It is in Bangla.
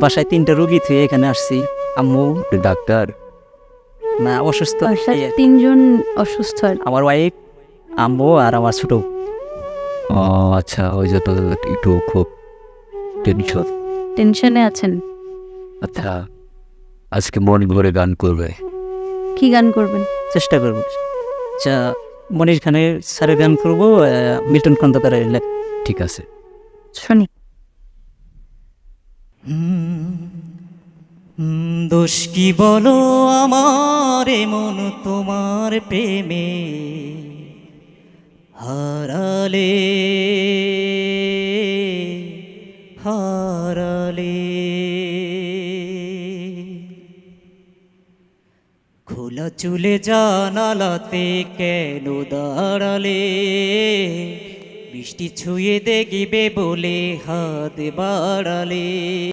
বাসায় 3টা রোগী থেকে এখানে আসছি। আম্মু ডাক্তার? না অসুস্থ। বাসার এই আর কি। 3 জন অসুস্থ আর কি। আমার ওয়াইফ, আম্মু আর আমার ছোট। ও আচ্ছা, ওই জন্য একটু খুব টেনশন। টেনশনে আছেন। আচ্ছা, আজকে মন ভরে গান করবে? কি গান করবেন? চেষ্টা করবো। আচ্ছা, মনির খানের স্যারের গান করবো, মিল্টন খন্দকারের লেখা। ঠিক আছে। শুনি। দোষ কি বলো আমার মন তোমার প্রেমে হারালে হারালে, খোলা চুলে জানালাতে কেন দাঁড়ালে, বৃষ্টি ছুঁয়ে দেখবে বলে হাত বাড়ালে।